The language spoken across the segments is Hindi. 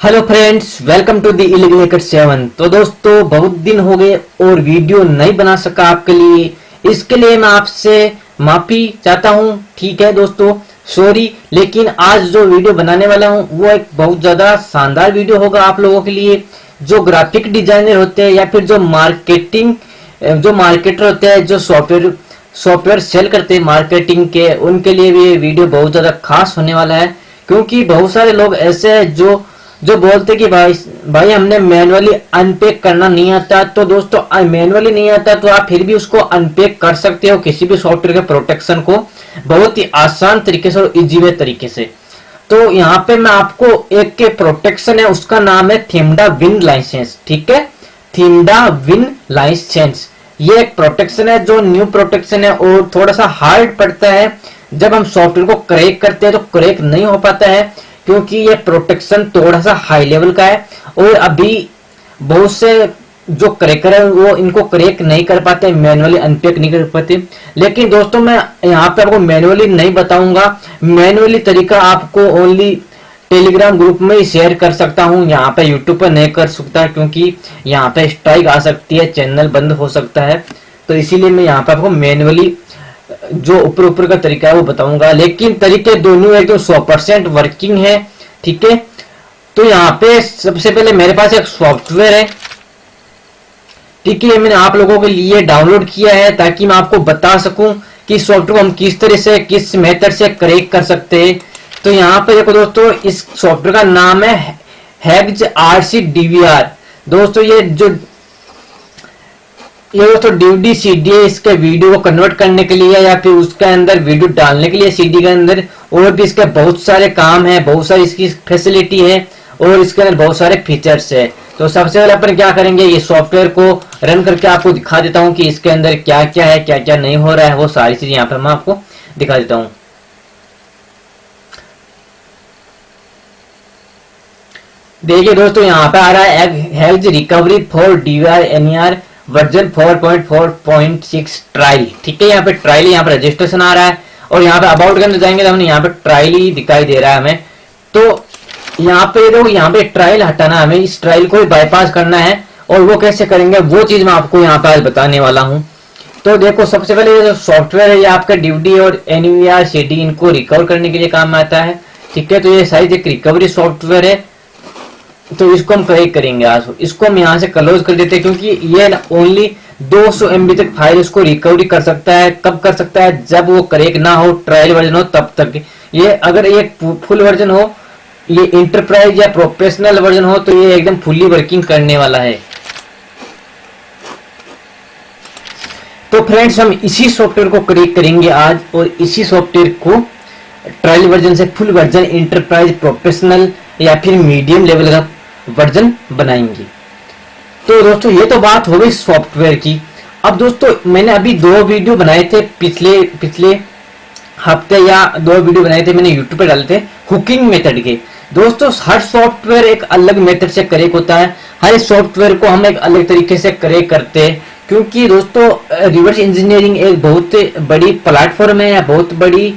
Hello friends, welcome to the illegal hacker 7। तो दोस्तों, बहुत दिन हो गए और वीडियो नहीं बना सका आपके लिए। इसके लिए मैं आपसे माफी चाहता हूं। ठीक है दोस्तों, सॉरी। लेकिन आज जो वीडियो बनाने वाला हूं वो एक बहुत ज्यादा शानदार वीडियो होगा आप लोगों के लिए। जो ग्राफिक डिजाइनर होते हैं या फिर जो मार्केटर होते हैं, जो सॉफ्टवेयर सेल करते हैं मार्केटिंग के, उनके लिए भी ये वीडियो बहुत ज्यादा खास होने वाला है। क्योंकि बहुत सारे लोग ऐसे हैं जो बोलते कि भाई हमने मैनुअली अनपैक करना नहीं आता। तो दोस्तों, मैनुअली नहीं आता तो आप फिर भी उसको अनपैक कर सकते हो, किसी भी सॉफ्टवेयर के प्रोटेक्शन को बहुत ही आसान तरीके से और इजी वे तरीके से। तो यहाँ पे मैं आपको एक के प्रोटेक्शन है, उसका नाम है थिमडा विन लाइसेंस। ठीक है, थिमडा विन लाइसेंस ये एक प्रोटेक्शन है जो न्यू प्रोटेक्शन है और थोड़ा सा हार्ड पड़ता है। जब हम सॉफ्टवेयर को क्रैक करते हैं तो क्रैक नहीं हो पाता है, क्योंकि ये प्रोटेक्शन थोड़ा सा हाई लेवल का है और अभी बहुत से जो क्रैकर है वो इनको क्रैक नहीं कर पाते, मैनुअली अनपैक नहीं कर पाते। लेकिन दोस्तों, मैं यहाँ पे आपको मैनुअली नहीं बताऊंगा। मैनुअली तरीका आपको ओनली टेलीग्राम ग्रुप में ही शेयर कर सकता हूँ, यहाँ पे यूट्यूब पर नहीं कर सकता, क्योंकि यहाँ पे स्ट्राइक आ सकती है, चैनल बंद हो सकता है। तो इसीलिए मैं यहाँ पे आपको मैनुअली जो ऊपर का तरीका है वो बताऊंगा। लेकिन तरीके दोनों एकदम 100% वर्किंग है। ठीक है, तो यहाँ पे सबसे पहले मेरे पास एक सॉफ्टवेयर है। ठीक है, मैंने आप लोगों के लिए डाउनलोड किया है ताकि मैं आपको बता सकूं कि सॉफ्टवेयर को हम किस तरह से, किस मेथड से क्रैक कर सकते हैं। तो यहाँ पे देखो दोस्तों, इस सॉफ्टवेयर का नाम है हैग्ज RCDVR। दोस्तों, ये दोस्तों DVD CD है, इसके वीडियो को कन्वर्ट करने के लिए या फिर उसके अंदर वीडियो डालने के लिए CD के अंदर। और भी इसके बहुत सारे काम है, बहुत सारी इसकी फैसिलिटी है और इसके अंदर बहुत सारे फीचर्स है। तो सबसे पहले अपन क्या करेंगे, ये सॉफ्टवेयर को रन करके आपको दिखा देता हूँ कि इसके अंदर क्या क्या है, क्या क्या नहीं हो रहा है, वो सारी चीजें यहाँ पर मैं आपको दिखा देता हूँ। देखिए दोस्तों, यहाँ पे आ रहा है health recovery for DVR NER version 4.4.6 trial. ठीक है, यहाँ पे ट्रायल, यहाँ पे रजिस्ट्रेशन आ रहा है और यहाँ पे अबाउट के अंदर जाएंगे तो हमने यहाँ पे ट्रायल ही दिखाई दे रहा है हमें। तो यहाँ पे देखो, यहाँ पे ट्रायल हटाना है हमें, इस ट्रायल को बाईपास करना है। और वो कैसे करेंगे वो चीज मैं आपको यहाँ पे आज बताने वाला हूँ। तो देखो, सबसे पहले ये जो सॉफ्टवेयर है ये आपका DVD और NVR CD इनको रिकवर करने के लिए काम में आता है। ठीक है, तो ये साइज एक रिकवरी सॉफ्टवेयर है। तो इसको हम क्रैक करेंगे आज। इसको हम यहाँ से क्लोज कर देते हैं, क्योंकि ये ओनली 200 MB तक फाइल इसको रिकवरी कर सकता है। कब कर सकता है, जब वो क्रैक ना हो, ट्रायल वर्जन हो तब तक। ये अगर ये फुल वर्जन हो, ये इंटरप्राइज या प्रोफेशनल वर्जन हो, तो ये एकदम फुल्ली वर्किंग करने वाला है। तो फ्रेंड्स, हम इसी सॉफ्टवेयर को क्रैक करेंगे आज और इसी सॉफ्टवेयर को ट्रायल वर्जन से फुल वर्जन, इंटरप्राइज, प्रोफेशनल या फिर मीडियम लेवल का वर्जन बनाएंगे। तो दोस्तों, ये तो बात हो गई सॉफ्टवेयर की। अब दोस्तों, मैंने अभी 2 वीडियो बनाए थे पिछले हफ्ते, या 2 वीडियो बनाए थे मैंने यूट्यूब पे डाले थे हुकिंग मेथड के। दोस्तों, हर सॉफ्टवेयर एक अलग मेथड से क्रैक होता है, हर सॉफ्टवेयर को हम एक अलग तरीके से क्रैक करते हैं। क्योंकि दोस्तों, रिवर्स इंजीनियरिंग एक बहुत बड़ी प्लेटफॉर्म है, या बहुत बड़ी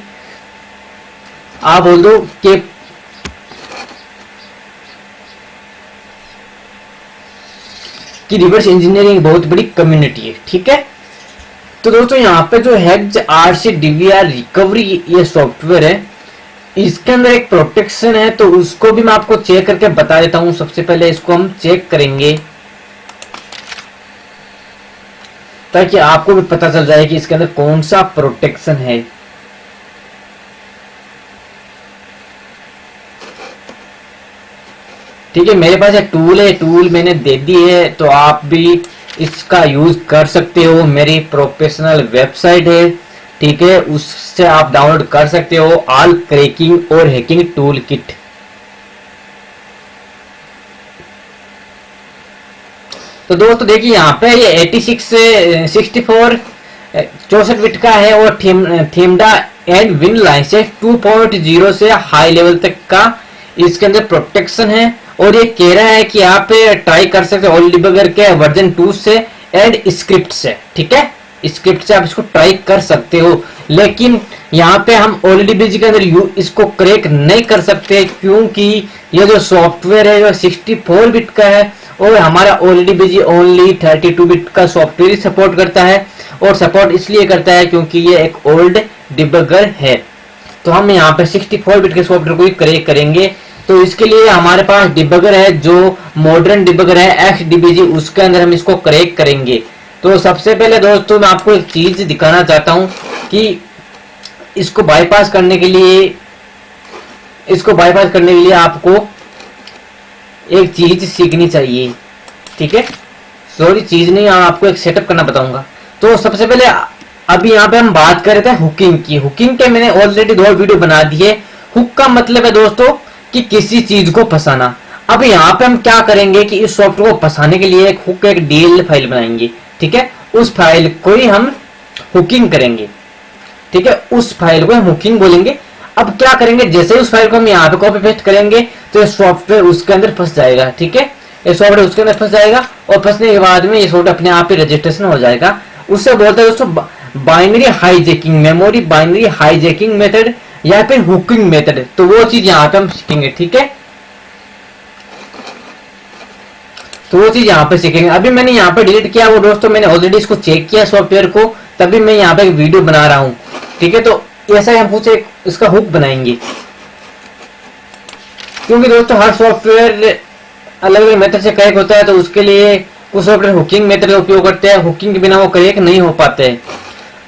आप बोल दो कि रिवर्स इंजीनियरिंग बहुत बड़ी कम्युनिटी है। ठीक है, तो दोस्तों, यहाँ पे जो हैग्ज RCDVR रिकवरी ये सॉफ्टवेयर है, इसके अंदर एक प्रोटेक्शन है। तो उसको भी मैं आपको चेक करके बता देता हूँ। सबसे पहले इसको हम चेक करेंगे ताकि आपको भी पता चल जाए कि इसके अंदर कौन सा प्रोटेक्शन है। ठीक है, मेरे पास एक टूल है, टूल मैंने दे दी है, तो आप भी इसका यूज कर सकते हो। मेरी प्रोफेशनल वेबसाइट है, ठीक है, उससे आप डाउनलोड कर सकते हो ऑल क्रैकिंग और हैकिंग टूल किट। तो दोस्तों देखिए, यहाँ पे ये 64 बिट का है और थिमडा एंड विन लाइसेंस 2.0 से हाई लेवल तक का इसके अंदर प्रोटेक्शन है। और ये कह रहा है कि आप ट्राई कर सकते हो ओल्ड डिबगर के वर्जन 2 से एंड स्क्रिप्ट से। ठीक है, स्क्रिप्ट से आप इसको ट्राई कर सकते हो। लेकिन यहाँ पे हम OLEDBG के अंदर इसको क्रैक नहीं कर सकते, क्योंकि ये जो सॉफ्टवेयर है जो 64 बिट का है और हमारा OLEDBG ओनली 32 बिट का सॉफ्टवेयर ही सपोर्ट करता है। और सपोर्ट इसलिए करता है क्योंकि ये एक ओल्ड डिबगर है। तो हम यहाँ पे 64 बिट के सॉफ्टवेयर को ही क्रैक करेंगे। तो इसके लिए हमारे पास डिबगर है जो मॉडर्न डिबगर है XDBG, उसके अंदर हम इसको क्रैक करेंगे। तो सबसे पहले दोस्तों मैं आपको एक चीज दिखाना चाहता हूँ कि इसको बाईपास करने के लिए आपको एक चीज सीखनी चाहिए, ठीक है। सॉरी चीज नहीं, आपको एक सेटअप करना बताऊंगा। तो सबसे पहले अभी यहाँ पे हम बात कर रहे थे हुकिंग की। हुकिंग के मैंने ऑलरेडी 2 वीडियो बना दिए। हुक का मतलब है दोस्तों कि किसी चीज को फंसाना। अब यहाँ पे हम क्या करेंगे कि इस सॉफ्टवेयर को फंसाने के लिए एक हुक, एक DLL फाइल बनाएंगे, ठीक है। उस फाइल को ही हम हुकिंग करेंगे, ठीक है। उस फाइल को हम हुकिंग बोलेंगे। अब क्या करेंगे, जैसे उस फाइल को हम यहाँ पे कॉपी पेस्ट करेंगे तो ये सॉफ्टवेयर उसके अंदर फंस जाएगा, ठीक है। ये सॉफ्टवेयर उसके अंदर फंस जाएगा और फंसने के बाद में ये सॉफ्टवेयर अपने आप ही रजिस्ट्रेशन हो जाएगा। उससे बोलते हैं दोस्तों binary hijacking, memory binary hijacking method या फिर हुकिंग मेथड। तो वो चीज यहाँ पे हम सीखेंगे, ठीक है। तो वो चीज यहाँ पे सीखेंगे। अभी मैंने यहाँ पे डिलीट किया वो दोस्तों, मैंने ऑलरेडी इसको चेक किया सॉफ्टवेयर को, तभी मैं यहाँ पे एक वीडियो बना रहा हूँ, ठीक है। तो ऐसा ही हम कुछ एक इसका हुक बनाएंगे, क्योंकि दोस्तों हर सॉफ्टवेयर अलग अलग मेथड से क्रैक होता है। तो उसके लिए कुछ सॉफ्टवेयर हुकिंग मेथड का उपयोग करते हैं, हुकिंग के बिना वो क्रैक नहीं हो पाते हैं।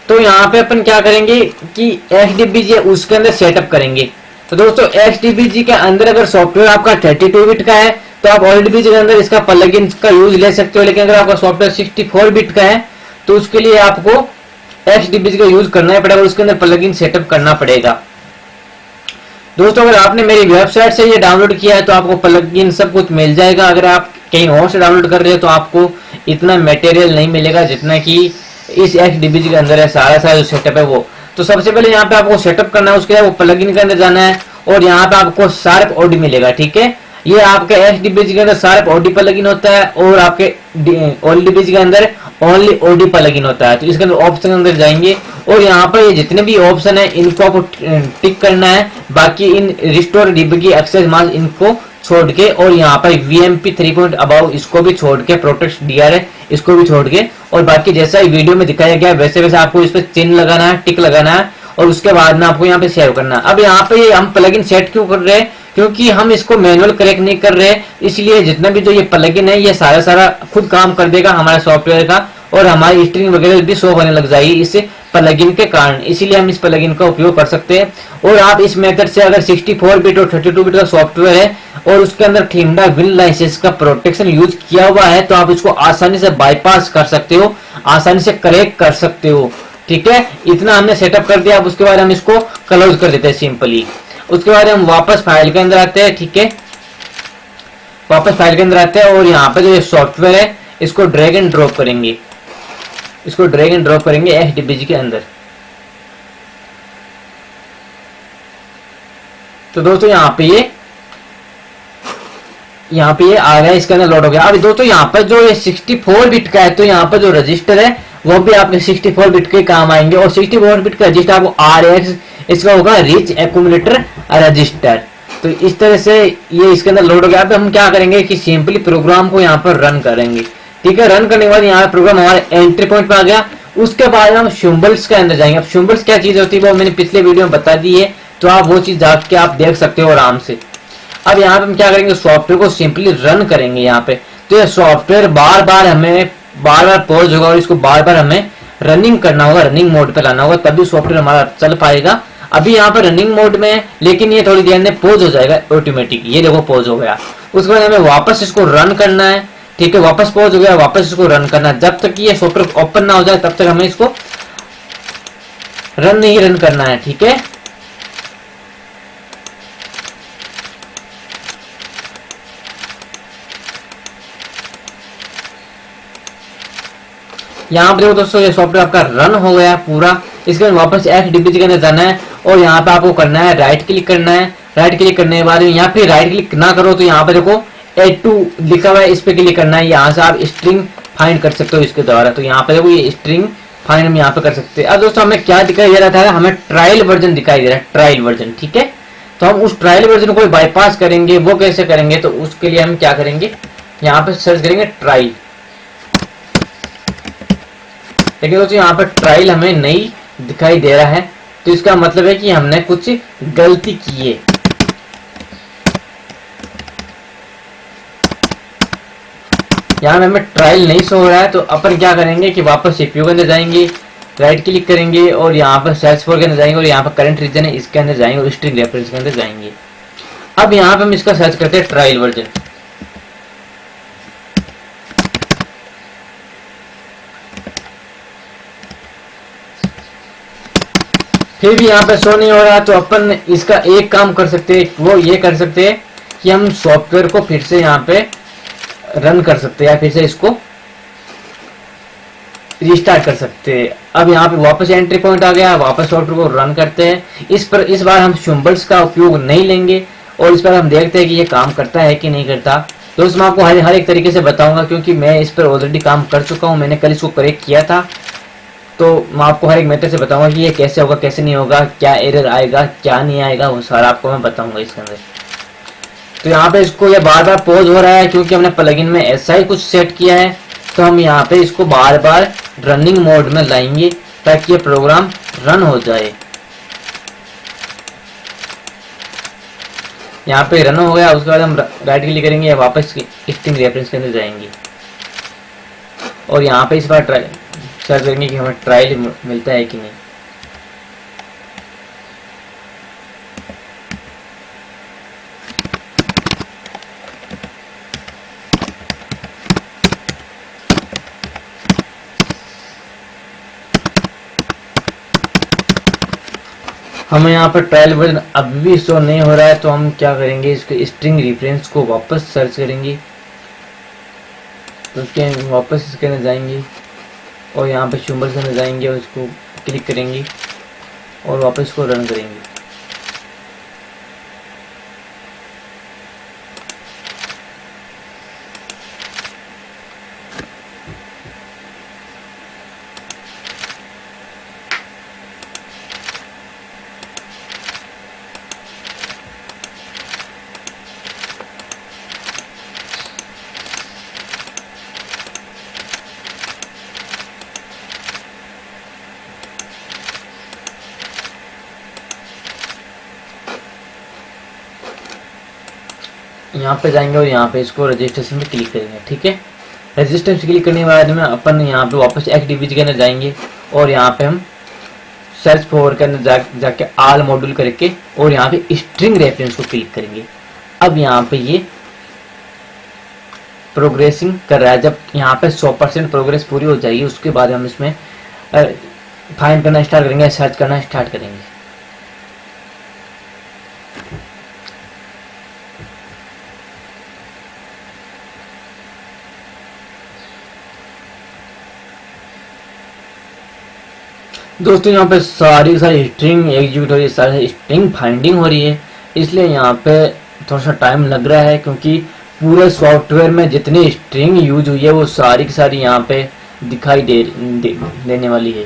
तो यहाँ पे अपन क्या करेंगे कि XDBG उसके अंदर सेटअप करेंगे। तो दोस्तों XDBG के अंदर अगर सॉफ्टवेयर आपका 32 बिट का है तो आप OLEDBG के अंदर इसका प्लगइन का यूज ले सकते हो। लेकिन अगर आपका सॉफ्टवेयर 64 बिट का है तो उसके लिए आपको XDBG का यूज करना ही पड़ेगा, उसके अंदर प्लगइन सेटअप करना पड़ेगा। दोस्तों अगर आपने मेरी वेबसाइट से ये डाउनलोड किया है तो आपको प्लगइन सब कुछ मिल जाएगा। अगर आप कहीं और से डाउनलोड कर रहे हो तो आपको इतना मटेरियल नहीं मिलेगा जितना कि इस XDBG के अंदर है। सारा जो सेटअप है वो, तो सबसे पहले यहाँ पे आपको सेटअप करना है, उसके बाद वो प्लगइन के अंदर जाना है और यहाँ पे आपको शार्प ऑडी मिलेगा, ठीक है। ये आपके XDBG के अंदर शार्प ऑडी प्लगइन होता है और आपके OLEDBG के अंदर ओनली ऑडी प्लगइन होता है। तो इसके अंदर ऑप्शन के अंदर जाएंगे और यहाँ पर ये जितने भी ऑप्शन है इनको आपको टिक करना है। बाकी इन रिस्टोर डिबगी एक्सेस मास्क इनको छोड़ के और यहाँ पर VMP 3 अबाउ इसको भी छोड़ के, प्रोटेक्ट DR है इसको भी छोड़ के, और बाकी जैसा वीडियो में दिखाया गया वैसे वैसे आपको इस पर चिन्ह लगाना है, टिक लगाना है और उसके बाद में आपको यहाँ पे सेव करना है। अब यहाँ पे हम प्लगइन सेट क्यों कर रहे हैं, क्योंकि हम इसको मैनुअल क्रैक नहीं कर रहे, इसलिए जितना भी जो ये प्लगइन है ये सारा खुद काम कर देगा हमारे सॉफ्टवेयर का और हमारी स्ट्रिंग वगैरह भी शो होने लग जाएगी इस प्लगइन के कारण। इसीलिए हम इस प्लगइन का उपयोग कर सकते हैं। और आप इस मेथड से अगर 64 बिट और 32 बिट का सॉफ्टवेयर है और उसके अंदर थिमडा विन लाइसेंस का प्रोटेक्शन यूज किया हुआ है तो आप इसको आसानी से बाईपास कर सकते हो, आसानी से क्रैक कर सकते हो, ठीक है। इतना हमने सेटअप कर दिया। अब उसके बाद हम इसको क्लोज कर देते हैं सिंपली। उसके बाद हम वापस फाइल के अंदर आते हैं, ठीक है। वापस फाइल के अंदर आते हैं और यहाँ पे जो ये सॉफ्टवेयर है इसको ड्रैग एंड ड्रॉप करेंगे, इसको ड्रैग एंड ड्रॉप करेंगे XDBG के अंदर। तो दोस्तों यहाँ पे ये आ गया, इसके अंदर लोड हो गया। अब दोस्तों यहाँ पर जो ये 64 बिट का है तो यहाँ पर जो रजिस्टर है वो भी आपके 64 बिट के काम आएंगे और 64 बिट का रजिस्टर आपको RX इसका होगा रिच एक्यूमुलेटर रजिस्टर। तो इस तरह से ये इसके अंदर लोड हो गया। अब हम क्या करेंगे कि सिंपली प्रोग्राम को यहाँ पर रन करेंगे, ठीक है। रन करने के बाद यहाँ प्रोग्राम हमारे एंट्री पॉइंट पे आ गया। उसके बाद हम सिंबल्स के अंदर जाएंगे। अब सिंबल्स क्या चीज होती है वो मैंने पिछले वीडियो में बता दी है, तो आप वो चीज जाके आप देख सकते हो आराम से। अब यहाँ पे हम क्या करेंगे, सॉफ्टवेयर को सिंपली रन करेंगे यहाँ पे। तो ये सॉफ्टवेयर बार बार पॉज होगा और इसको बार बार हमें रनिंग करना होगा, रनिंग मोड पे लाना होगा, तभी सॉफ्टवेयर हमारा चल पाएगा। अभी यहाँ पर रनिंग मोड में है लेकिन ये थोड़ी देर में पॉज हो जाएगा ऑटोमेटिक। ये देखो पॉज हो गया। उसके बाद हमें वापस इसको रन करना है, ठीक है। वापस पॉज हो गया, वापस इसको रन करना है। जब तक ये सॉफ्टवेयर ओपन ना हो जाए तब तक हमें इसको रन करना है, ठीक है। यहाँ पर देखो दोस्तों ये सॉफ्टवेयर आपका रन हो गया पूरा। इसके बाद वापस XDBG के अंदर जाना है और यहाँ पे आपको करना है राइट क्लिक करना है। राइट क्लिक करने के बाद यहाँ पे राइट क्लिक ना करो तो यहाँ पे देखो Add to लिखा हुआ है, इस पे क्लिक करना है। यहाँ से आप स्ट्रिंग फाइंड कर सकते हो इसके द्वारा। तो यहाँ पे देखो ये स्ट्रिंग फाइन हम यहाँ पे कर सकते हैं। अब दोस्तों हमें क्या दिखाई दे रहा था, हमें ट्रायल वर्जन दिखाई दे रहा है, ट्रायल वर्जन। ठीक है, तो हम उस ट्रायल वर्जन को बाईपास करेंगे। वो कैसे करेंगे, तो उसके लिए हम क्या करेंगे, यहाँ पे सर्च करेंगे ट्रायल। देखिए दोस्तों यहाँ पे ट्रायल हमें नहीं दिखाई दे रहा है, तो इसका मतलब है कि हमने कुछ गलती की है। यहाँ हमें ट्रायल नहीं शो हो रहा है, तो अपन क्या करेंगे कि वापस सीपीयू के अंदर जाएंगे, राइट क्लिक करेंगे और यहाँ पर सर्च फॉर के अंदर जाएंगे और यहाँ पर करंट रीजन है इसके अंदर जाएंगे और स्ट्रिंग रेफरेंस के अंदर जाएंगे। अब यहाँ पे हम इसका सर्च करते हैं ट्रायल वर्जन। फिर भी यहाँ पे शो नहीं हो रहा, तो अपन इसका एक काम कर सकते हैं, वो ये कर सकते हैं कि हम सॉफ्टवेयर को फिर से यहाँ पे रन कर सकते हैं या फिर से इसको रिस्टार्ट कर सकते हैं। अब यहाँ पे वापस एंट्री पॉइंट आ गया, वापस सॉफ्टवेयर को रन करते हैं। इस बार हम सिंबल्स का उपयोग नहीं लेंगे और इस पर हम देखते हैं कि ये काम करता है कि नहीं करता। दोस्तों मैं आपको हर एक तरीके से बताऊंगा, क्योंकि मैं इस पर ऑलरेडी काम कर चुका हूँ, मैंने कल इसको करेक्ट किया था। तो मैं आपको हर एक मेथड से बताऊंगा कि ये कैसे होगा, कैसे नहीं होगा, क्या एरर आएगा, क्या नहीं आएगा, वो सारा आपको मैं बताऊंगा इसके अंदर। तो यहाँ पे इसको ये बार बार पॉज हो रहा है क्योंकि हमने प्लगइन में ऐसा ही कुछ सेट किया है। तो हम यहाँ पे इसको बार बार रनिंग मोड में लाएंगे ताकि ये प्रोग्राम रन हो जाए। यहाँ पे रन हो गया, उसके बाद हम राइट क्लिक करेंगे, वापस स्ट्रिंग रेफरेंस के अंदर जाएंगे और यहाँ पे इस बार ट्राई सर्च करेंगे कि हमें ट्रायल मिलता है कि नहीं। हमें यहाँ पर ट्रायल वर्जन अभी भी शो नहीं हो रहा है, तो हम क्या करेंगे, इसके स्ट्रिंग रेफरेंस को वापस सर्च करेंगे, उसके वापस इसके अंदर जाएंगे और यहाँ पे सिंबल से जाएंगे और इसको क्लिक करेंगे और वापस इसको रन करेंगे। यहाँ पे जाएंगे और यहाँ पे इसको रजिस्ट्रेशन पे क्लिक करेंगे। ठीक है, रजिस्ट्रेशन से क्लिक करने के बाद में अपन यहाँ पे वापस एक्टिविटी के अंदर जाएंगे और यहाँ पे हम सर्च फॉर के अंदर जाके आल मॉड्यूल करके और यहाँ पे स्ट्रिंग रेफरेंस को क्लिक करेंगे। अब यहाँ पे ये प्रोग्रेसिंग कर रहा है। जब यहाँ पे 100% प्रोग्रेस पूरी हो जाएगी उसके बाद हम इसमें फाइंड करना स्टार्ट करेंगे, सर्च करना स्टार्ट करेंगे। दोस्तों यहाँ पे सारी स्ट्रिंग एग्जीक्यूट हो रही है, सारी स्ट्रिंग फाइंडिंग हो रही है, इसलिए यहाँ पे थोड़ा सा टाइम लग रहा है क्योंकि पूरे सॉफ्टवेयर में जितनी स्ट्रिंग यूज हुई है वो सारी की सारी यहाँ पे दिखाई देने वाली है।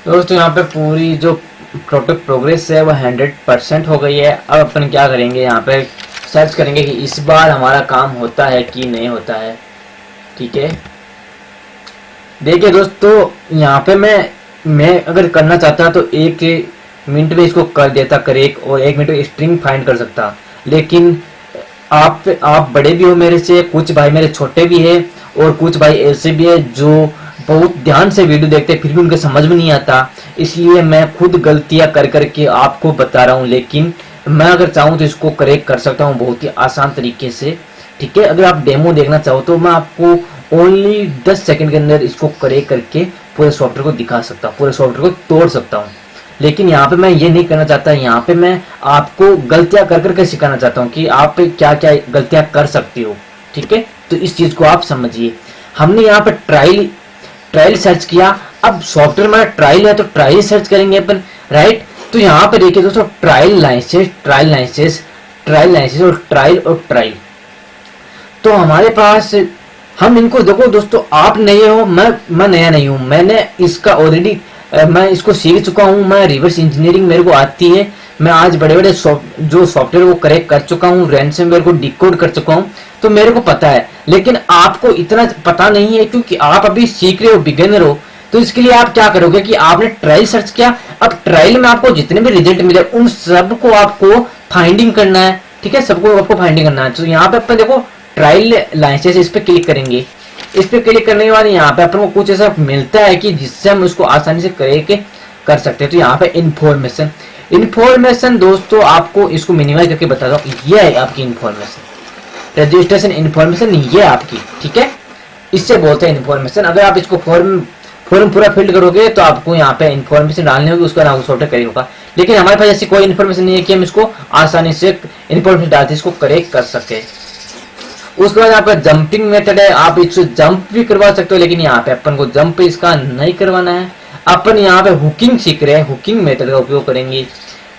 दोस्तों यहाँ पे पूरी जो टोटल प्रोग्रेस है वो 100% हो गई है। अब अपन क्या करेंगे, यहाँ पे सर्च करेंगे कि इस बार हमारा काम होता है कि नहीं होता है। ठीक है, देखिए दोस्तों यहाँ पे मैं अगर करना चाहता तो 1 मिनट में इसको कर देता करेक्ट और 1 मिनट में स्ट्रिंग फाइंड कर सकता, लेकिन आप बड़े भी हो मेरे से, कुछ भाई मेरे छोटे भी है और कुछ भाई ऐसे भी है जो बहुत ध्यान से वीडियो देखते हैं फिर भी उनके समझ में नहीं आता, इसलिए मैं खुद गलतियां कर करके आपको बता रहा हूं। लेकिन मैं अगर चाहूं तो इसको करेक्ट कर सकता हूं बहुत ही आसान तरीके से। ठीक है, अगर आप डेमो देखना चाहो तो मैं आपको ओनली 10 सेकंड के अंदर इसको करेक्ट करके पूरे सॉफ्टवेयर को दिखा सकता हूँ, पूरे सॉफ्टवेयर को तोड़ सकता हूँ। लेकिन यहाँ पे मैं ये नहीं करना चाहता, यहाँ पे मैं आपको गलतियां कर करके सिखाना चाहता हूँ कि आप क्या क्या गलतियां कर सकती हो। ठीक है, तो इस चीज को आप समझिए। हमने यहाँ पे ट्रायल सर्च किया, अब सॉफ्टवेयर हमारा ट्रायल है तो ट्रायल सर्च करेंगे अपन, राइट। तो यहाँ पे देखिए दोस्तों, ट्रायल लाइसेंस और ट्रायल। तो हमारे पास हम इनको देखो दोस्तों, आप नए हो, मैं नया नहीं हूँ, मैंने इसका ऑलरेडी मैं इसको सीख चुका हूँ, मैं रिवर्स इंजीनियरिंग मेरे को आती है, मैं आज बड़े बड़े जो सॉफ्टवेयर वो करेक्ट कर चुका हूँ, रैनसमवेयर को डिकोड कर चुका हूँ, तो मेरे को पता है। लेकिन आपको इतना पता नहीं है क्योंकि आप अभी सीख रहे हो, बिगिनर हो। तो इसके लिए आप क्या करोगे कि आपने ट्रायल सर्च किया, अब ट्रायल में आपको जितने भी रिजल्ट मिले उन सबको आपको फाइंडिंग करना है। ठीक है, सबको आपको फाइंडिंग करना है। तो यहाँ पे अपन देखो ट्रायल लाइसेंस, इस पे क्लिक करेंगे। इस पे क्लिक करने के बाद यहाँ पे अपन को कुछ ऐसा मिलता है कि जिससे हम उसको आसानी से कर सकते हैं। तो यहाँ पे इन्फॉर्मेशन दोस्तों, आपको इसको मिनिमाइज करके बता दो, ये है आपकी इन्फॉर्मेशन, रजिस्ट्रेशन इन्फॉर्मेशन ये आपकी। ठीक है, इससे बोलते हैं इन्फॉर्मेशन। अगर आप इसको फॉर्म पूरा फिल करोगे तो आपको यहाँ पे इन्फॉर्मेशन डालनी होगी, उसका नाम सॉफ्टवेयर करेक्ट होगा। लेकिन हमारे पास ऐसी कोई इन्फॉर्मेशन नहीं है कि हम इसको आसानी से इन्फॉर्मेशन डालते इसको करेक्ट कर सके। उसके बाद आपका जंपिंग मेथड है, आप इसको जंप भी करवा सकते हो, लेकिन यहाँ पे अपन को जंप इसका नहीं करवाना है। अपन यहाँ पे हुकिंग सीख रहे हैं, हुकिंग मेथड का उपयोग करेंगे।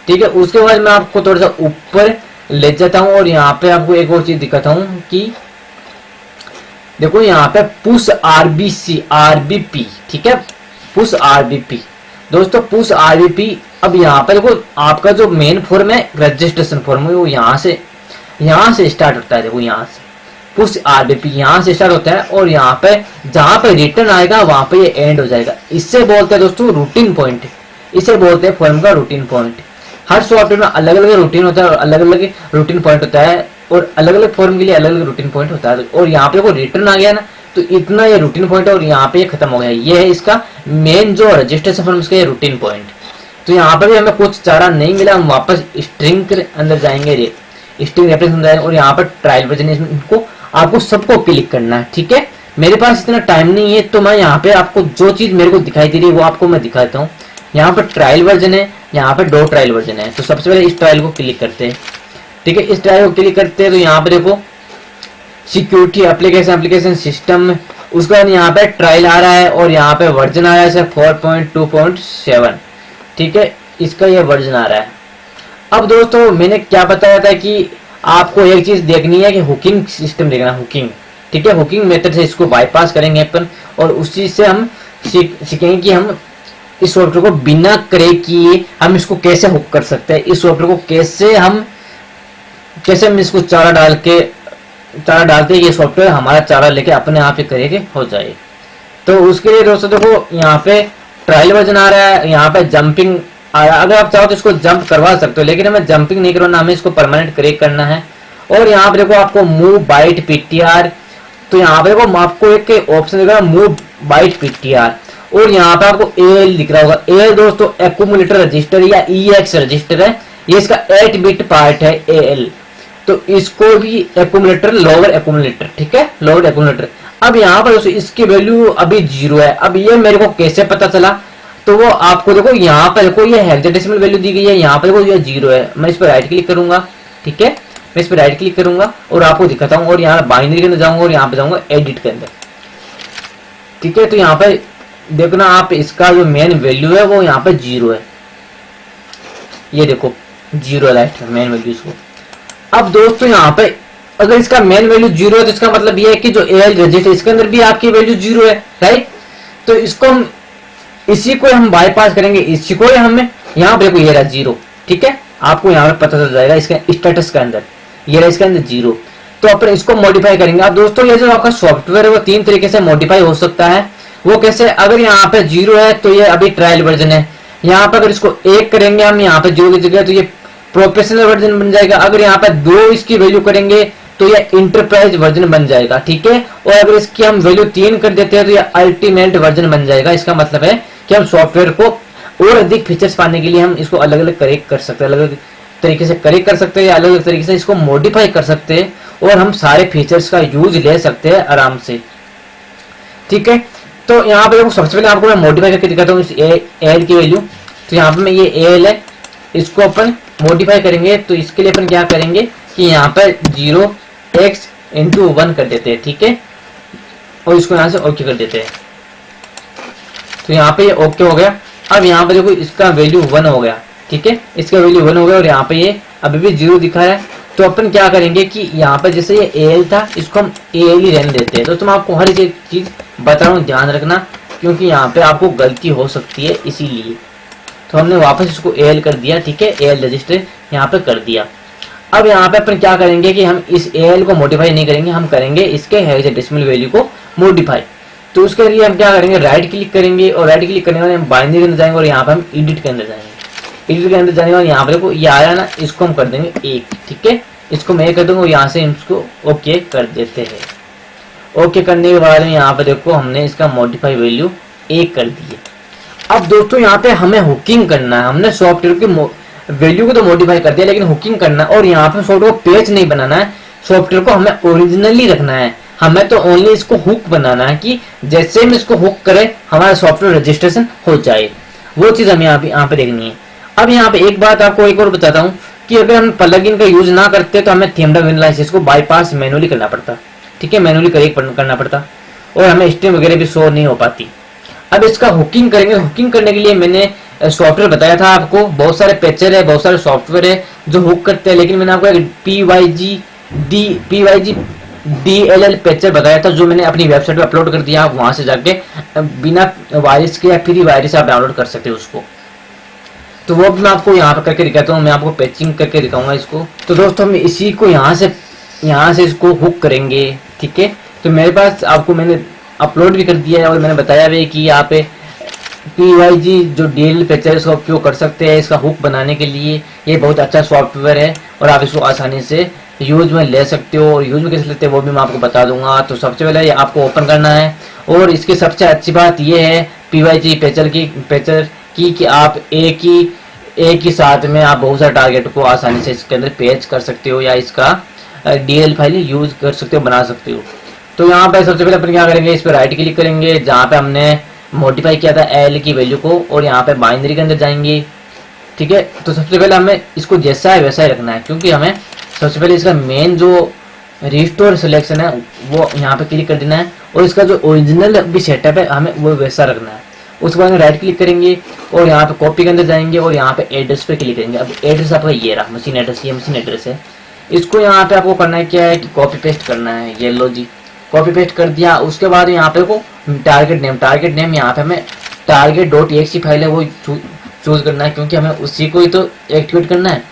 ठीक है, उसके बाद मैं आपको थोड़ा सा ऊपर ले जाता हूँ और यहाँ पे आपको एक और चीज दिखाता हूँ कि देखो यहाँ पे पुश आरबीपी। ठीक है, पुश आरबीपी दोस्तों, पुश आरबीपी। अब यहाँ पे देखो आपका जो मेन फॉर्म है, रजिस्ट्रेशन फॉर्म है, वो यहाँ से स्टार्ट होता है। देखो यहाँ से पुश आरबीपी यहाँ से स्टार्ट होता है और यहाँ पे जहाँ पे रिटर्न आएगा वहां पे ये एंड हो जाएगा। इससे बोलते हैं दोस्तों रूटीन पॉइंट, इसे बोलते हैं फॉर्म का रूटीन पॉइंट। हर सॉफ्टवेयर में अलग अलग रूटीन होता है और अलग अलग रूटीन पॉइंट होता है, और अलग अलग फॉर्म के लिए अलग अलग रूटीन पॉइंट होता है। और यहाँ पे को रिटर्न आ गया ना, तो इतना ये रूटीन पॉइंट है और यहाँ पे ये खत्म हो गया। ये है इसका मेन जो रजिस्ट्रेशन फॉर्म का रूटीन पॉइंट। तो यहाँ पे भी हमें कुछ चारा नहीं मिला, हम वापस स्ट्रिंग के अंदर जाएंगे, स्ट्रिंग रेफरेंस में जाएंगे और यहाँ पर ट्रायल वर्जन इनको आपको सबको क्लिक करना है। ठीक है, मेरे पास इतना टाइम नहीं है, तो मैं यहाँ पे आपको जो चीज मेरे को दिखाई दे रही है वो आपको मैं दिखाता हूँ। यहाँ पर ट्रायल वर्जन है, यहाँ पे 2 ट्रायल वर्जन है। तो सबसे पहले इस ट्रायल को क्लिक करते हैं। ठीक है, इस ट्रायल को क्लिक करते हैं तो यहाँ पे देखो सिक्योरिटी एप्लीकेशन सिस्टम, उसके बाद यहाँ पे ट्रायल आ रहा है और यहाँ पे वर्जन आ रहा है 4.2.7। ठीक है, इसका ये वर्जन आ रहा है। अब दोस्तों मैंने क्या बताया था कि आपको एक चीज देखनी है कि हुकिंग सिस्टम देखना, हुकिंग। ठीक है, हुकिंग मेथड से इसको बाईपास करेंगे अपन और उसी से हम सीखेंगे कि हम इस सॉफ्टवेयर को बिना करे किए हम इसको कैसे हुक कर सकते हैं, इस सॉफ्टवेयर को कैसे हम इसको चारा डालते हैं, ये सॉफ्टवेयर हमारा चारा लेके अपने आप ही करेंगे हो जाए। तो उसके लिए दोस्तों देखो यहाँ पे ट्रायल वर्जन आ रहा है, यहाँ पे जंपिंग आ रहा है। अगर आप चाहो तो इसको जंप करवा सकते हो, लेकिन हमें जंपिंग नहीं करवाना, हमें इसको परमानेंट करेक्ट करना है। और यहाँ पे देखो आपको मूव बाइट पीटीआर, तो यहाँ पे देखो आपको एक ऑप्शन दिख रहा है मूव बाइट पीटीआर, और यहाँ पे आपको एएल दिख रहा होगा। एएल दोस्तों एक्यूमुलेटर रजिस्टर या ईएक्स रजिस्टर है, ये इसका 8 बिट पार्ट है एएल। तो इसको भी एक्यूमुलेटर, लोअर एक्यूमुलेटर। ठीक है, लोअर एक्यूमुलेटर। अब यहाँ पर दोस्तों इसकी वैल्यू अभी 0 है। अब ये मेरे को कैसे पता चला, तो वो आपको देखो यहाँ पर देखो ये हेक्साडेसिमल वैल्यू दी गई है, यहाँ पर देखो ये 0 है। मैं इस पर राइट क्लिक करूंगा। ठीक है, मैं इस पर राइट क्लिक करूंगा और आपको दिखाता हूँ, और यहाँ बाइनरी के अंदर जाऊंगा और यहाँ पे जाऊंगा एडिट के अंदर। ठीक है, तो यहाँ पे देखना आप इसका जो मेन वैल्यू है वो यहाँ पे 0 है, ये देखो 0 राइट मेन वैल्यू इसको। अब दोस्तों यहाँ पे अगर इसका मेन वैल्यू 0 है तो इसका मतलब ये है कि जो एएल रजिस्टर इसके अंदर भी आपकी वैल्यू 0 है, राइट। तो इसको हम इसी को हम बाईपास करेंगे, इसी को हमें यहाँ पे देखो ये रहा 0। ठीक है, आपको यहाँ पे पता चल जाएगा इसके स्टेटस के अंदर ये रहा, इसके अंदर 0। तो अपन इसको मॉडिफाई करेंगे। अब दोस्तों ये जो आपका सॉफ्टवेयर है वो 3 तरीके से मॉडिफाई हो सकता है। वो कैसे, अगर यहाँ पे 0 है तो ये अभी ट्रायल वर्जन है। यहाँ पे अगर इसको 1 करेंगे हम यहाँ पे 0 की जगह तो ये प्रोफेशनल वर्जन बन जाएगा। अगर यहाँ पे 2 इसकी वैल्यू करेंगे तो ये इंटरप्राइज वर्जन बन जाएगा। ठीक है, और अगर इसकी हम वैल्यू 3 कर देते हैं तो ये अल्टीमेट वर्जन बन जाएगा। इसका मतलब है कि हम सॉफ्टवेयर को और अधिक फीचर्स पाने के लिए हम इसको अलग अलग करेक्ट कर सकते हैं, अलग अलग तरीके से करेक्ट कर सकते हैं या अलग अलग तरीके से इसको मॉडिफाई कर सकते हैं और हम सारे फीचर्स का यूज ले सकते हैं आराम से। ठीक है। तो यहाँ पे देखो सबसे पहले आपको मैं मॉडिफाई करके दिखाता हूँ इस एल की वैल्यू। तो यहाँ पे मैं ये एल है, इसको अपन मॉडिफाई करेंगे। तो इसके लिए अपन क्या करेंगे कि यहाँ पे 0x/1 कर देते हैं, ठीक है, और इसको यहाँ से ओके कर देते हैं। तो यहाँ पे ये ओके हो गया। अब यहाँ पे देखो इसका वैल्यू 1 हो गया, ठीक है, इसका वैल्यू 1 हो गया और यहाँ पे ये अभी भी 0 दिखा है। तो अपन क्या करेंगे कि यहाँ पे जैसे ये एल था, इसको हम एल ही रहने देते हैं। तो तुम आपको हर एक चीज बता रहा हूँ, ध्यान रखना, क्योंकि यहाँ पे आपको गलती हो सकती है, इसीलिए। तो हमने वापस इसको एल कर दिया, ठीक है, एल रजिस्टर यहाँ पे कर दिया। अब यहाँ पे अपन क्या करेंगे कि हम इस एल को मॉडिफाई नहीं करेंगे, हम करेंगे इसके हेक्साडेसिमल वैल्यू को मॉडिफाई। तो उसके लिए हम क्या करेंगे, राइट क्लिक करेंगे और राइट क्लिक करने के बाद हम बाइनरी के अंदर जाएंगे और यहाँ पे हम एडिट के अंदर जाएंगे। एडिट के अंदर जाने के बाद यहाँ पे देखो ये आया ना, इसको हम कर देंगे 1, ठीक है, इसको मैं कर दूंगा और यहाँ से इसको ओके कर देते हैं। ओके करने के बाद में यहाँ पे देखो हमने इसका मॉडिफाई वैल्यू 1 कर दी है। अब दोस्तों यहाँ पे हमें हुकिंग करना है। हमने सॉफ्टवेयर की वैल्यू को तो मॉडिफाई कर दिया, लेकिन हुकिंग करना है और यहाँ पे सॉफ्टवेयर को पेज नहीं बनाना है, सॉफ्टवेयर को हमें ओरिजिनली रखना है। हमें तो ओनली इसको हुक बनाना है कि जैसे हम इसको हुक करें हमारा सॉफ्टवेयर रजिस्ट्रेशन हो जाए, वो चीज हमें यहाँ पे देखनी है। अब यहाँ पे एक बात आपको एक और बताता हूँ कि अगर हम प्लगइन का यूज ना करते तो हमें थीम एनालिसिस को बाईपास मैनुअली करना पड़ता, ठीक है, मैनुअली करना पड़ता और हमें स्ट्रीम वगैरह भी शो नहीं हो पाती। अब इसका हुकिंग करेंगे। हुकिंग करने के लिए मैंने सॉफ्टवेयर बताया था आपको, बहुत सारे पैचर है, बहुत सारे सॉफ्टवेयर है जो हुक करते हैं, लेकिन मैंने आपको एक PYG DLL पैचर बताया था जो मैंने अपनी वेबसाइट पे अपलोड कर दिया। आप वहां से जाके बिना वायरस के या फ्री वायरस आप डाउनलोड कर सकते हो उसको। तो वो भी मैं आपको यहाँ पे करके दिखाता हूँ, मैं आपको पैचिंग करके दिखाऊंगा इसको। तो दोस्तों हम इसी को यहाँ से इसको हुक करेंगे, ठीक है। तो मेरे पास आपको मैंने अपलोड भी कर दिया है और मैंने बताया भी कि यहाँ पे PYG जो DLL पैचर है इसका उपयोग कर सकते हैं इसका हुक बनाने के लिए। ये बहुत अच्छा सॉफ्टवेयर है और आप इसको आसानी से यूज में ले सकते हो, और यूज में कैसे लेते हैं वो भी मैं आपको बता दूंगा। तो सबसे पहले ये आपको ओपन करना है और इसकी सबसे अच्छी बात ये है PYG पैचर की कि आप एक ही साथ में आप बहुत सारे टारगेट को आसानी से इसके अंदर पेच कर सकते हो या इसका DLL फाइल यूज कर सकते हो, बना सकते हो। तो यहाँ पे सबसे पहले अपन क्या करेंगे, इस पर राइट क्लिक करेंगे जहाँ पे हमने मॉडिफाई किया था एल की वैल्यू को और यहाँ पे बाइनरी के अंदर जाएंगे, ठीक है। तो सबसे पहले हमें इसको जैसा है वैसा ही रखना है, क्योंकि हमें सबसे पहले इसका मेन जो रिस्टोर सिलेक्शन है वो यहाँ पे क्लिक कर देना है और इसका जो ओरिजिनल भी सेटअप है हमें वो वैसा रखना है। उसके बाद में राइट क्लिक करेंगे और यहाँ पे कॉपी के अंदर जाएंगे और यहाँ पे एड्रेस पे क्लिक करेंगे। अब एड्रेस आपका ये रहा, मशीन एड्रेस, ये मशीन एड्रेस है। इसको यहाँ पे आपको करना है क्या है कि कॉपी पेस्ट करना है। ये लो जी, कॉपी पेस्ट कर दिया। उसके बाद यहाँ पे को टारगेट नेम यहाँ पे हमें target.exe फाइल है वो चूज करना है, क्योंकि हमें उसी को ही तो एक्टिवेट करना है।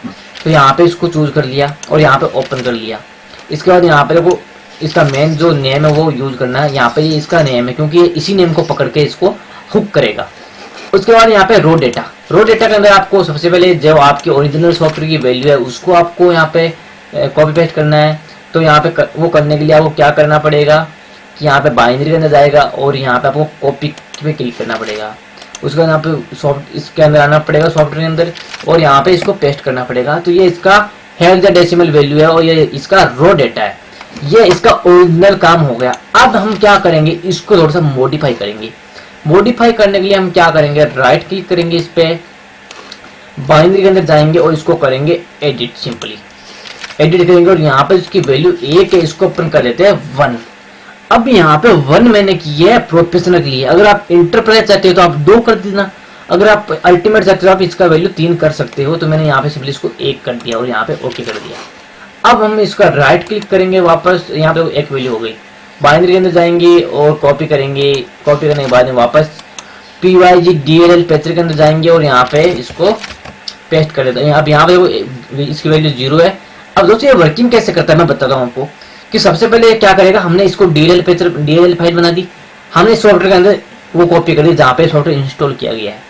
तो यहाँ पे इसको चूज कर लिया और यहाँ पे ओपन कर लिया। इसके बाद यहाँ पे देखो इसका मेन जो नेम है वो यूज करना है। यहाँ पे ये इसका नेम है क्योंकि इसी नेम को पकड़ के इसको हुक करेगा। उसके बाद यहाँ पे रो डेटा के अंदर आपको सबसे पहले जो आपकी ओरिजिनल सॉफ्टवेयर की वैल्यू है उसको आपको यहाँ पे कॉपी पेस्ट करना है। तो यहाँ पे वो करने के लिए आपको क्या करना पड़ेगा कि यहाँ पे बाइनरी के अंदर जाएगा और यहाँ पे आपको कॉपी पे क्लिक करना पड़ेगा। उसके बाद यहाँ पे इसके अंदर आना पड़ेगा सॉफ्टवेयर के अंदर और यहाँ पे इसको पेस्ट करना पड़ेगा। तो ये इसका हेक्साडेसिमल वैल्यू है और ये इसका रो डेटा है, ये इसका ओरिजिनल काम हो गया। अब हम क्या करेंगे, इसको थोड़ा सा मॉडिफाई करेंगे। मॉडिफाई करने के लिए हम क्या करेंगे, राइट क्लिक करेंगे इस पे, बाइनरी के अंदर जाएंगे और इसको करेंगे एडिट। सिंपली एडिट करेंगे और यहाँ पे इसकी वैल्यू 1 है, इसको अपन कर लेते हैं 1। अब यहाँ पे 1 मैंने किया है प्रोफेशनल के लिए। अगर आप इंटरप्राइज चाहते हो तो आप 2 कर देना, अगर आप अल्टीमेट चाहते हो आप इसका वैल्यू 3 कर सकते हो। तो मैंने यहाँ पे सिंपली इसको 1 कर दिया और यहाँ पे ओके कर दिया। अब हम इसका राइट क्लिक करेंगे, वापस यहाँ पे एक वैल्यू हो गई। बाइनरी के अंदर जाएंगे और कॉपी करेंगे, कॉपी करने के बाद में वापस PYG DLL पैचर के अंदर जाएंगे और यहाँ पे इसको पेस्ट कर देते हैं। अब यहाँ पे इसकी वैल्यू 0 है। अब दोस्तों ये वर्किंग कैसे करता है मैं बताता हूँ आपको कि सबसे पहले क्या करेगा, हमने इसको DLL फाइल बना दी, हमने सॉफ्टवेयर के अंदर वो कॉपी कर दी जहाँ पे सॉफ्टवेयर इंस्टॉल किया गया है।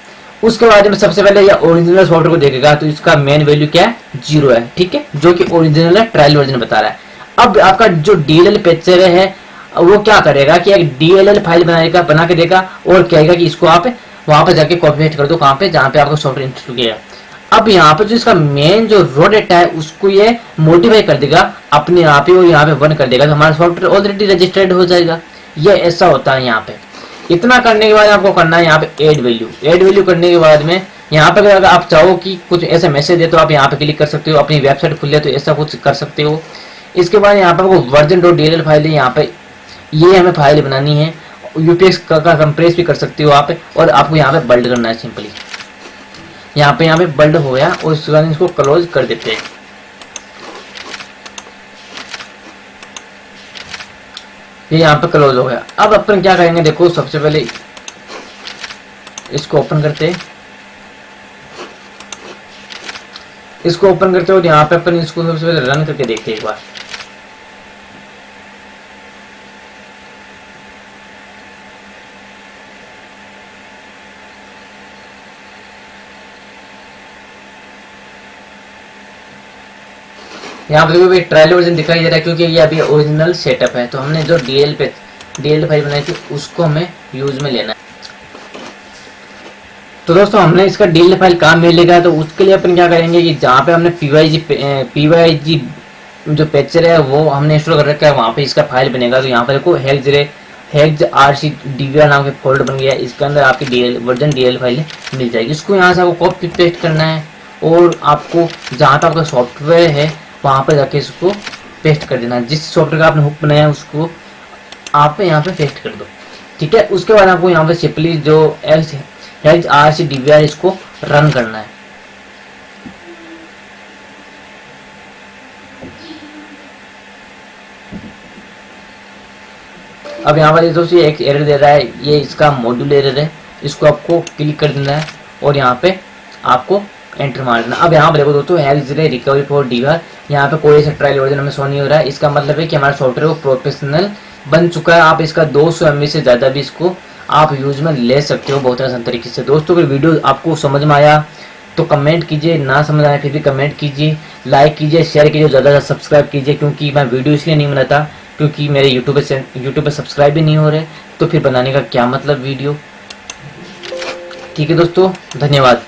उसके बाद में सबसे पहले ये ओरिजिनल सॉफ्टवेयर को देखेगा तो इसका मेन वैल्यू क्या है, 0 है, ठीक है, जो कि ओरिजिनल है, ट्रायल वर्जन बता रहा है। अब आपका जो DLL पैचर है वो क्या करेगा कि एक DLL फाइल बना के देगा और कहेगा कि इसको आप वहां पर जाके कॉपी पेस्ट कर दो, कहाँ पे, जहाँ पे आपको सॉफ्टवेयर इंस्टॉल किया है। अब यहाँ पे जो इसका मेन जो रो डेटा है उसको ये मॉडिफाई कर देगा अपने आप ही और यहाँ पे 1 कर देगा। तो हमारा सॉफ्टवेयर ऑलरेडी रजिस्टर्ड हो जाएगा। ये ऐसा होता है यहाँ पे। इतना करने के बाद आपको करना है यहाँ पे ऐड वैल्यू। ऐड वैल्यू करने के बाद में यहाँ पे अगर आप चाहो कि कुछ ऐसा मैसेज दे तो आप यहाँ पे क्लिक कर सकते हो, अपनी वेबसाइट खुल ले तो ऐसा कुछ कर सकते हो। इसके बाद यहाँ पे आपको वर्जन.dll फाइल है, यहाँ पे ये हमें फाइल बनानी है। यूपीएक्स का कंप्रेस भी कर सकते हो आप, और आपको यहाँ पे बल्ड करना है सिंपली। यहाँ पे बल्ड हो गया और उसके बाद इसको क्लोज कर देते हैं। ये यहाँ पे क्लोज हो गया। अब अपन क्या करेंगे, देखो सबसे पहले इसको ओपन करते हैं। इसको ओपन करते हो यहाँ पे अपन इसको सबसे पहले रन करके देखते हैं एक बार। यहाँ पे भी ट्रायल वर्जन दिखाई दे रहा है क्योंकि ये अभी ओरिजिनल सेटअप है। तो हमने जो डीएल फाइल बनाई थी उसको हमें यूज में लेना है। तो दोस्तों हमने इसका डीएल फाइल कहाँ मिलेगा, तो उसके लिए अपन क्या करेंगे कि जहाँ पे हमने पीवाईजी जो पिक्चर है वो हमने इंस्टॉल कर रखा है, वहाँ पे इसका फाइल बनेगा। तो यहाँ पर देखो हेक्स आरसी डीवीआर नाम के फोल्डर बन गया है। इसके अंदर आपकी वर्जन डीएल फाइल मिल जाएगी। इसको यहाँ से आपको कॉपी पेस्ट करना है और आपको जहाँ पे आपका सॉफ्टवेयर है वहाँ पर जाके इसको पेस्ट कर देना। जिस सॉफ्टवेयर का आपने हुक बनाया है उसको आप यहाँ पे पेस्ट कर दो, ठीक है। उसके बाद आपको यहाँ पे सिंपली जो हेक्स आरसी डीवीआर इसको रन करना है। अब यहाँ पर दोस्तों एक एरर दे रहा है, ये इसका मॉड्यूल एरर है। इसको आपको क्लिक कर देना है और यहाँ पे आपको एंटर मार देना। अब यहाँ पर देखो दोस्तों हेक्स रिकवरी फॉर डीवीआर, यहाँ पे कोई सा ट्रायल वर्जन हमें शो नहीं हो रहा है। इसका मतलब है कि हमारा सॉफ्टवेयर वो प्रोफेशनल बन चुका है। आप इसका 200 MB से ज़्यादा भी इसको आप यूज में ले सकते हो बहुत आसान तरीके से। दोस्तों अगर वीडियो आपको समझ में आया तो कमेंट कीजिए, ना समझ आया फिर भी कमेंट कीजिए, लाइक कीजिए, शेयर कीजिए, ज़्यादा से सब्सक्राइब कीजिए। क्योंकि मैं वीडियो इसलिए नहीं बनाता क्योंकि मेरे यूट्यूब पे सब्सक्राइब भी नहीं हो रहे, तो फिर बनाने का क्या मतलब वीडियो। ठीक है दोस्तों, धन्यवाद।